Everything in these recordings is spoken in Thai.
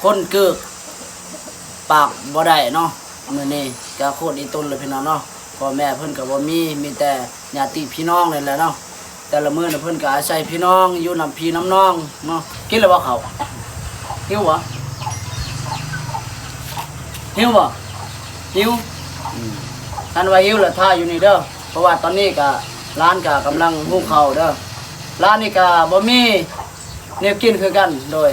คนเกิกปากบ่ได้เนาะมื้อนี้ก็โคตรอีต้นเลยพี่น้องเนาะพ่อแม่เพิ่นก็บ่มีแต่ญาติพี่น้องนี่แหละเนาะแต่ละมื้อน่ะเพิ่นก็อาศัยพี่น้องอยู่นำพี่น้ำน้องเนาะกินแล้วบ่ข้าวหิวบ่หิวบ่หิวท่านว่าหิวแล้วท่าอยู่นี่เด้อเพราะว่าตอนนี้ก็ร้านก็กำลังหุงข้าวเด้อร้านนี้ก็บ่มีแนวกินคือกันโดย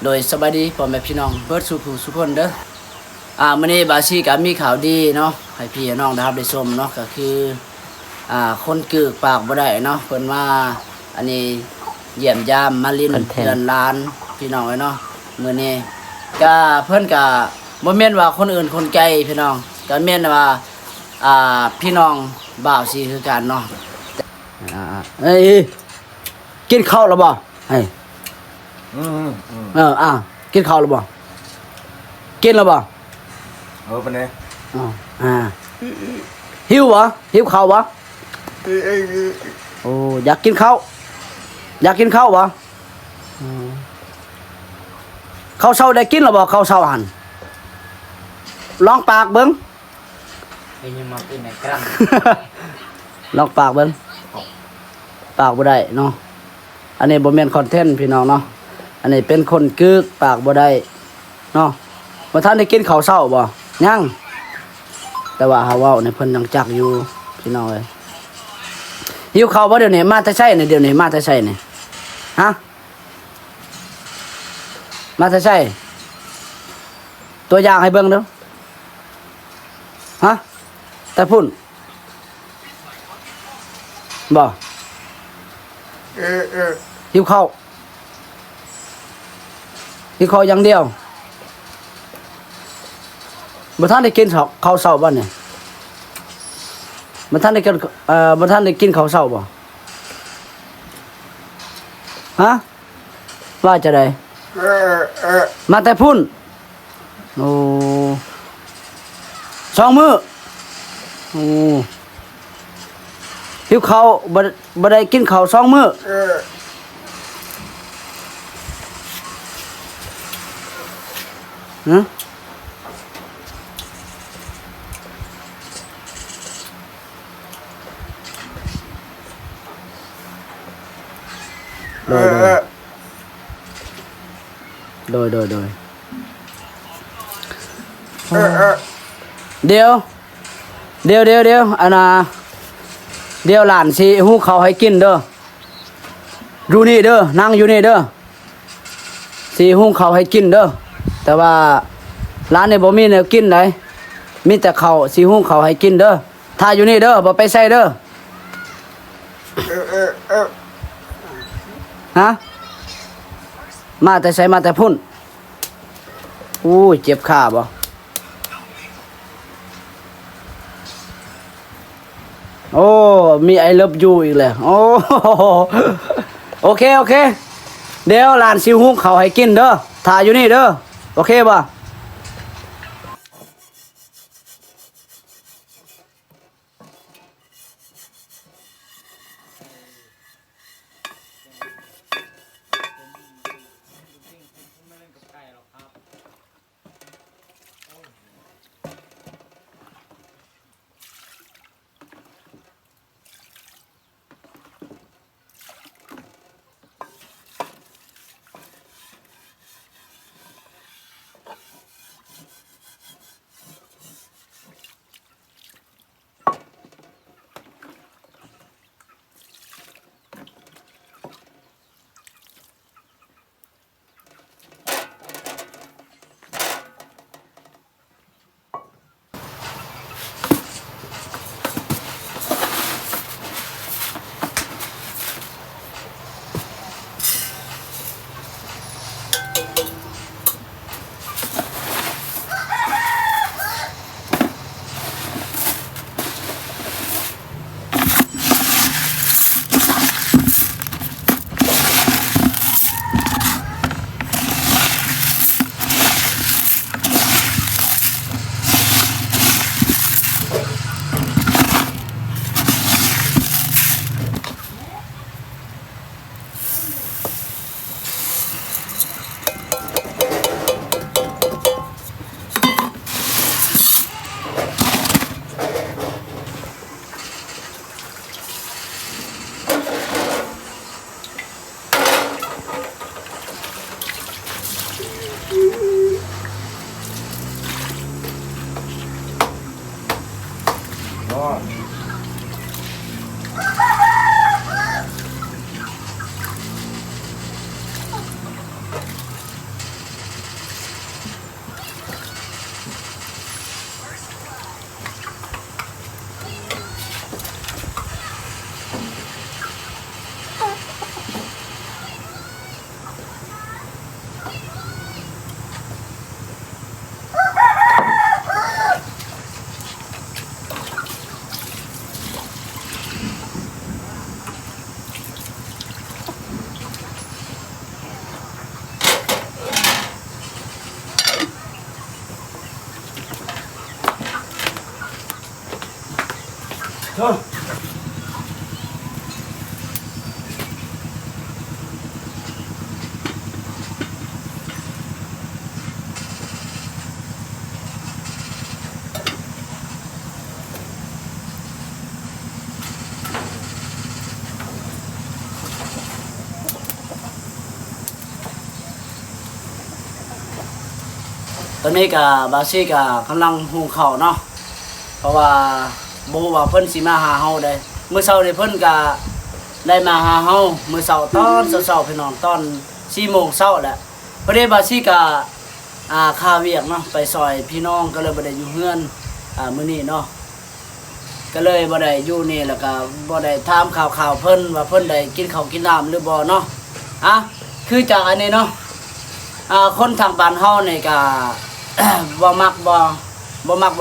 โดยสบายดีพ่อแม่พี่น้องเบิดสุขสุขคนเด้อมื้อนี้บาซีก็มีข่าวดีเนาะให้พี่น้องได้ชมเนาะก็คือคนกึกปากบ่ได้เนาะเพิ่นมาอันนี้เยี่ยมยามมาลิ้นเดือนล้านพี่น้องเนาะมื้อนี้ก็เพิ่นก็บ่แม่นว่าคนอื่นคนไกลพี่น้องก็แม่นว่าพี่น้องบ่าวซีคือกันเนาะเอ้ยกินข้าวแล้วบ่เฮ้ยกินข้าวแล้วบ่กินแล้วบ่ปะเนี่ยหิวบ่หิวข้าวบ่โอ้อยากกินข้าวอยากกินข้าวบ่ข้าวเช้าได้กินแล้วบ่ข้าวเช้าหั่นลองปากเบิ่งยังมากินในกรัง ลองปากเบิ่งปากบ่ได้เนาะอันนี้บ่แม่นคอนเทนต์พี่น้องเนาะอันนี้เป็นคนกึกปากบ่ได้เนาะบ่ทันได้กินข้าวเช้าบ่ยังแต่ว่าเฮาเว้าในเพิ่นยังจักอยู่พี่น้องเอ้ยหิวข้าวบ่เดี๋ยวนี้มาแต่ไสนี่เดี๋ยวนี้มาแต่ไสนี่ฮะมาแต่ไสตัวอย่างให้เบิ่งเด้อฮะแต่พุ่นบ่หิวข้าวหิวข้าวอย่างเดียวบ่ทันได้กินข้าวเช้าบ่เนี่ยบ่ทันได้กินบ่ทันได้กินข้าวเช้าบ่ฮะว่าจะได้มาแต่พุ่นโอ้2 มื้อโอ้หิวข้าวบ่ได้กินข้าว2 มื้อฮะโดยเดี๋ยวอันน่ะเดี๋ยวหลานสิฮู้ข้าวให้กินเด้ออยู่นี่เด้อนั่งอยู่นี่เด้อสิฮู้ข้าวให้กินเด้อแต่ว่าร้านนี้บ่มีแนวกินเลยมีแต่ข้าวสิฮู้ข้าวให้กินเด้อถ้าอยู่นี่เด้อบ่ไปใส่เด้อฮะมาแต่ใส่มาแต่พุ่นอู้เจ็บขาบ่โอ้มีI love youอีกแล้วโอ้โอเคเดี๋ยวหลานสิฮู้ข้าวให้กินเด้อถ้าอยู่นี่เด้อโอเคบ่ ตอนนี้ก็บาซี่ก็กำลังหุงข้าวเนาะเพราะว่าบ่ฮู้ว่าเพิ่นสิมาหาเฮาได้มื้อเช้านี่เพิ่นก็ได้มาหาเฮามื้อเช้าตอนเช้าๆพี่น้องตอน 4 โมงเช้าแหละพอดีบาซี่ก็ค่าเวียกเนาะไปซอยพี่น้องก็เลยบ่ได้อยู่เฮือนมื้อนี้เนาะก็เลยบ่ได้อยู่นี่แล้วก็บ่ได้ถามข่าวเพิ่นว่าเพิ่นได้กินข้าวกินน้ำหรือบ่เนาะคือจากอันนี้เนาะคนทางบ้านเฮานี่ก็ บ่มักบ่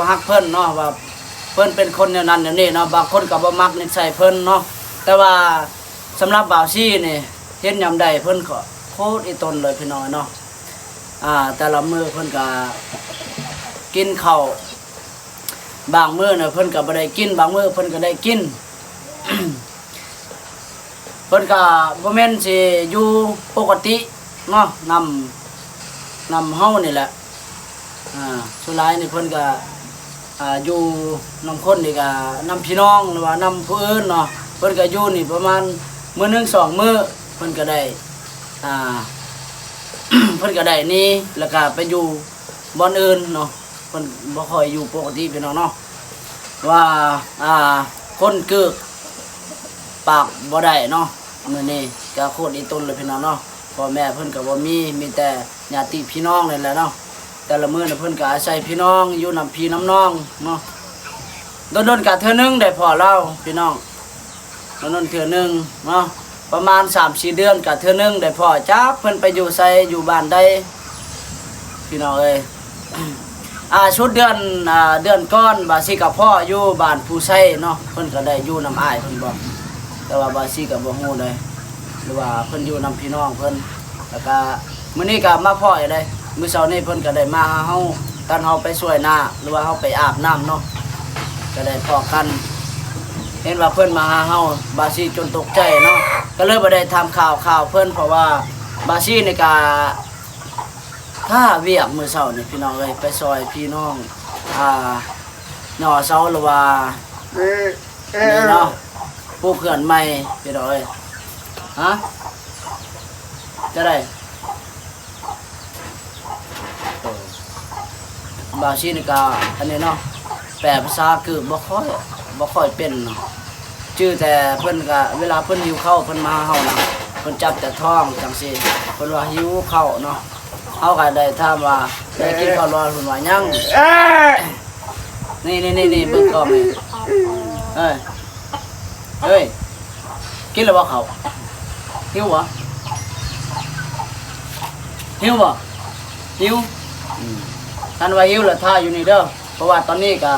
ฮักเพิ่นเนาะว่าเพิ่นเป็นคนแนวนั้นแนวนี้เนาะบางคนก็บ่มักนิสัยเพิ่นเนาะแต่ว่าสำหรับบ่าวซี่นี่เห็นยามใดเพิ่นก็โคตรอีตนเลยพี่น้องเนาะแต่ละมื้อเพิ่นก็กินข้าวบางมื้อน่ะเพิ่นก็บ่ได้กินบางมื้อเพิ่นก็ได้กิน เพิ่นก็บ่แม่นสิอยู่ปกติเนาะนำเฮานี่แหละสุดท้ายนี่เพิ่นก็อยู่นำคนนี่ก็นำพี่น้องหรือว่านำผู้อื่นเนาะเพิ่นก็อยู่นี่ประมาณมื้อนึง2มื้อเพิ่นก็ได้เพิ่นก็ได้นี่แล้วก็ไปอยู่บ่อนอื่นเนาะเพิ่นบ่ค่อยอยู่ปกติพี่น้องเนาะว่าคนกึกปากบ่ได้เนาะมื้อนี้ก็โคตรอีตนเลยพี่น้องเนาะพ่อแม่เพิ่นก็บ่มีแต่ญาติพี่น้องนั่นแหละเนาะแต่ละมื้อน่ะเพิ่นก็อาศัยพี่น้องอยู่นำพี่น้ำน้องเนาะโดนๆก็เทื่อนึงได้พ่อเราพี่น้องโดนๆเทื่อนึงเนาะประมาณ 3-4 เดือนก็เทื่อนึงได้พ่อจักเพิ่นไปอยู่ไสอยู่บ้านใดพี่น้องเอ้ย ชุดเดือนก่อนบาซี่กับพ่ออยู่บ้านผู้ไสเนาะเพิ่นก็ได้อยู่นำอ้ายเพิ่นบ่แต่ว่าบาซี่ก็บ่ฮู้เลยหรือว่าเพิ่นอยู่นำพี่น้องเพิ่นแล้วก็มื้อนี้ก็มาพ่ออยู่ได้มื้อเช้านี้เพิ่นก็ได้มาหาเฮาตอนเฮาไปช่วยนาหรือว่าเฮาไปอาบน้ำเนาะก็ได้พ้อกันเห็นว่าเพิ่นมาหาเฮาบาซี่จนตกใจเนาะก็เลยบ่ได้ทำข่าวเพิ่นเพราะว่าบาซี่นี่ก็ถ้าเวียกมื้อเช้านี่พี่น้องเอ้ยไปซอยพี่น้องหน่อเสาหรือว่านี่เนาะผู้เขื่อนใหม่พี่น้องเอ้ยจะได้บาชินิกาอันนี้เนาะแปลภาษาคือบ่ค่อยเป็นเนาะชื่อแต่เพิ่นก็เวลาเพิ่นหิวข้าวเพิ่นมาเฮานะเพิ่นจับแต่ท้องจังซี่เพิ่นว่าหิวข้าวเนาะเฮาก็ได้ถามว่าได้กินข้าวรอเพิ่นว่ายังนี่เบิ่งกล้องนี่เฮ้ยกินแล้วบ่ข้าวหิวบ่หิวท่านว่าหิวแล้วท่าอยู่นี่เด้อเพราะว่าตอนนี้ก็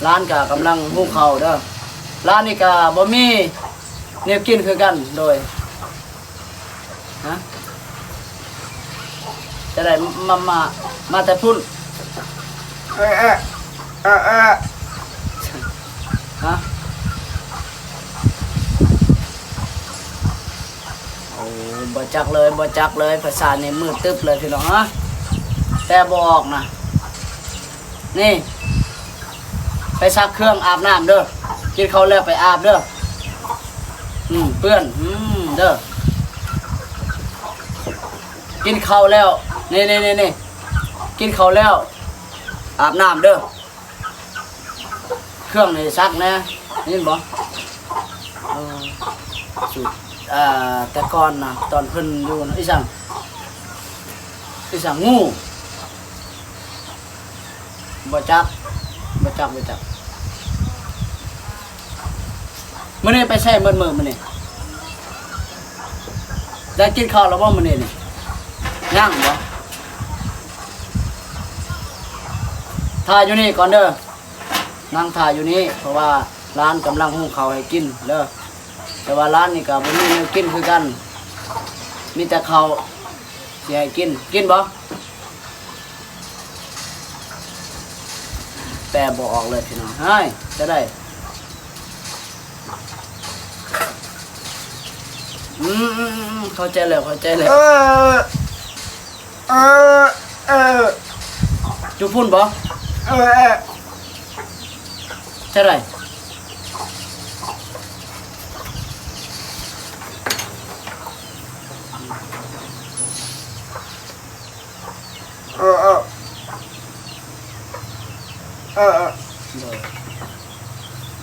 ร้านก็กำลังหุงข้าวเด้อร้านนี่ก็บ่มีแนวกินคือกันโดยจะได้มาแต่พุ่นโอ้บ่จักเลยภาษานี่มืดตึ๊บเลยพี่น้องแต่บ่ออกนะนี่ไปซักเครื่องอาบน้ำเด้อกินข้าวแล้วไปอาบเด้อเปื้อนเด้อกินข้าวแล้วนี่กินข้าวแล้วอาบน้ำเด้อเครื่องนี่ซักนะ นี่บ่สูตรแต่ก่อนนะตอนเพิ่นอยู่นะอีสังงูบ่จักมื้อนี้ไปใช้มื้อมื้อนี้ได้กินข้าวแล้วบ่มื้อนี้นี่ย่างบ่ถ่ายอยู่นี่ก่อนเด้อนั่งถ่ายอยู่นี่เพราะว่าร้านกำลังหุงข้าวให้กินเด้อแต่ว่าร้านนี่ก็บ่มีแนวกินคือกันมีแต่ข้าวสิให้กินบ่แปลบ่ออกเลยพี่น้องเฮ้ยจะได้เข้าใจแล้วจุพุ่นบ่ใช่ไร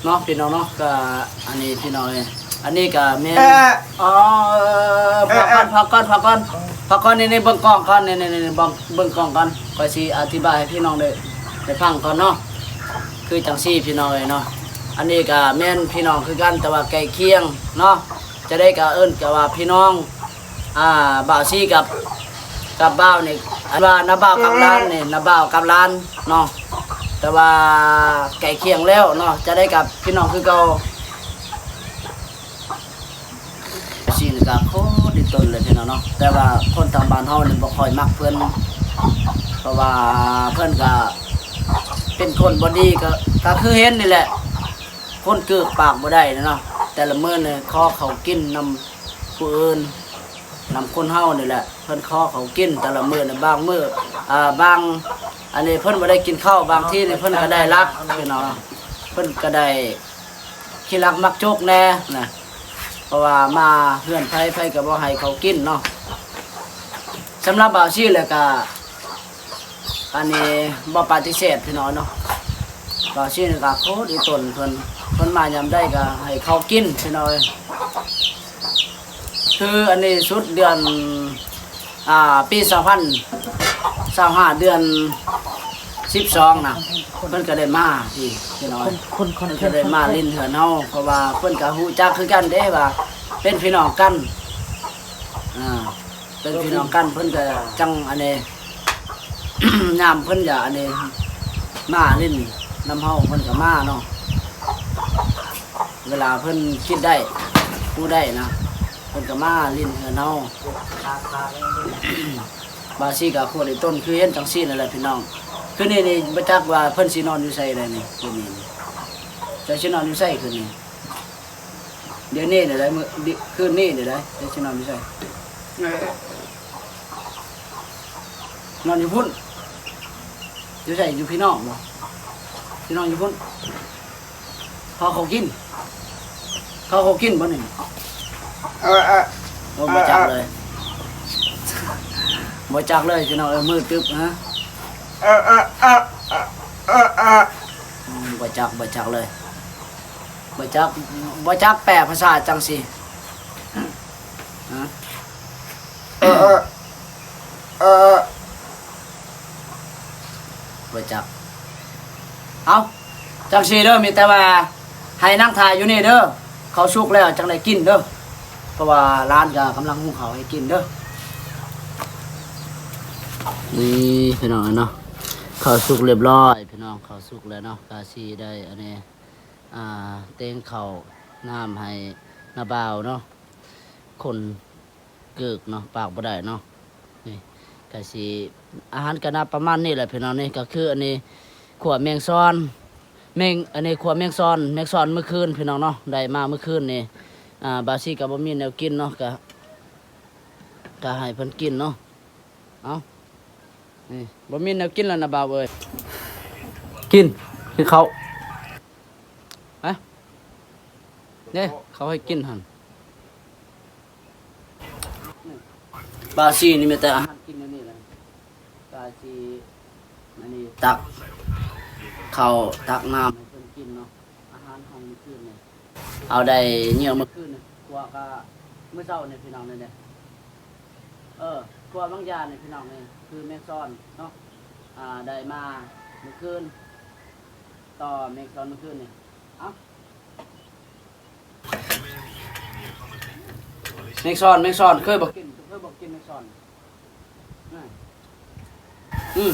เนาะพี่น้องเนาะก็อันนี้พี่น้องเลยอันนี้ก็แม่พักก่อนนี่เบิ่งกล้องก่อนนี่เบิ่งกล้องก่อนค่อยสิอธิบายให้พี่น้องได้ฟังก่อนเนาะคือจังซี่พี่น้องเนาะอันนี้ก็แม่นพี่น้องคือกันแต่ว่าใกล้เคียงเนาะจะได้ก็เอิ้นก็ว่าพี่น้องบ่าวซี่กับบ่าวนี่อันว่าน้าบ่าวกับหลานนี่น้าบ่าวกับหลานเนาะแต่ว่าใกล้เคียงแล้วเนาะจะได้กับพี่น้องคือเก่าซีนก็โคตรดีต้นเลยพี่น้องเนาะแต่ว่าคนทางบ้านเฮานี่บ่ค่อยมักเพิ่นเพราะว่าเพิ่นก็เป็นคนบ่ดีก็คือเห็นนี่แหละคนเกิดปากบ่ได้เนาะแต่ละมื้อนี่ขอเขากินนำผู้อื่นนำคนเฮานี่แหละเพิ่นขอเขากินแต่ละมื้อนี่บางมื้อบางอันนี้เพิ่นบ่ได้กินข้าวบางที่นี่เพิ่นก็ได้รักพี่น้องเพิ่นก็ได้ขี้รักมักโจกแน่นะเพราะว่ามาเพื่อนไผก็บ่ให้เขากินเนาะสำหรับบ่าวซี่แล้วก็อันนี้บ่ปฏิเสธพี่น้องเนาะบ่าวซี่นี่ก็โคตรอีต้นเพิ่นมายามได้ก็ให้เขากินพี่น้องคืออันนี้สุดเดือนปี2025เดือน12นะเพิ่นก็ได้มาพี่น้องคนก็ได้มาลิ้นเหือนเฮาเพราะว่าเพิ่นก็ฮู้จักคือกันเด้ว่าเป็นพี่น้องกันเป็นพี่น้องกันเพิ่นก็จังอันนี้ ยามเพิ่นอย่าอันนี้มาลิ้นนำเฮาเพิ่นก็มาเนาะเวลาเพิ่นคิดได้ผู้ได้นะเพิ่นก็มาลิ้นเหือนเฮาบาซี่ก็โคตรต้นคือเห็นจังซี่นั่นแหละพี่น้องคือนี่บ่จักว่าเพิ่นสินอนอยู่ไสได้นี่คืนนี้จะสินอนอยู่ไสคืนนี้เดี๋ยวนี้ได้มื้อคืนนี้ได้จะสินอนอยู่ไสนอนอยู่พุ่นอยู่ไสอยู่พี่น้องบ่พี่น้องอยู่พุ่นเขากินบ่นี่บ่จักเลยพี่น้องมือตึ๊บฮะบ่จักเลยบ่จักแปลภาษาจังสิฮะบ่จักเอาจังสิเด้อมีแต่ว่าให้นั่งถ่ายอยู่นี่เด้อเขาสุกแล้วจังได้กินเด้อเพราะว่าร้านก็กำลังหุงข้าวให้กินเด้อนี่พี่น้องเนาะข้าวสุกเรียบร้อยพี่น้องข้าวสุกแล้วเนาะกาซีได้อันนี้เต้งข้าวน้ำให้น้าบ่าวเนาะคนเกิกเนาะปากบ่ได้เนาะนี่กาซีอาหารก็น่าประมาณนี้แหละพี่น้องนี่ก็คืออันนี้ขวดแมงซอนอันนี้ขวดแมงซอนเมื่อคืนพี่น้องเนาะได้มาเมื่อคืนนี่บาซีก็บ่มีแนวกินเนาะก็ให้เพิ่นกินเนาะเอานี่บ่มีแนวกินแล้วนะบ่าวเอ้ยกินเขาฮะเนี่ยเขาให้กินหั่นบาซีนี่มีแต่อาหารกินอันนี้แหละบาซีอันนี้ตักข้าวตักน้ำให้เพิ่นกินเนาะอาหารของมื้อคืนนี่ เอาได้เหนียวเมื่อคืนนี่กลัวก็เมื่อเช้านี่พี่น้องนี่เนี่ยกลัวบางอย่างนี่พี่น้องนี่คือแมงซ่อนเนาะได้มาเมื่อคืนต่อแมงซ่อนเมื่อคืนนี่เอ้าแมงซ่อนเคยบอกกินแมงซ่อนอืม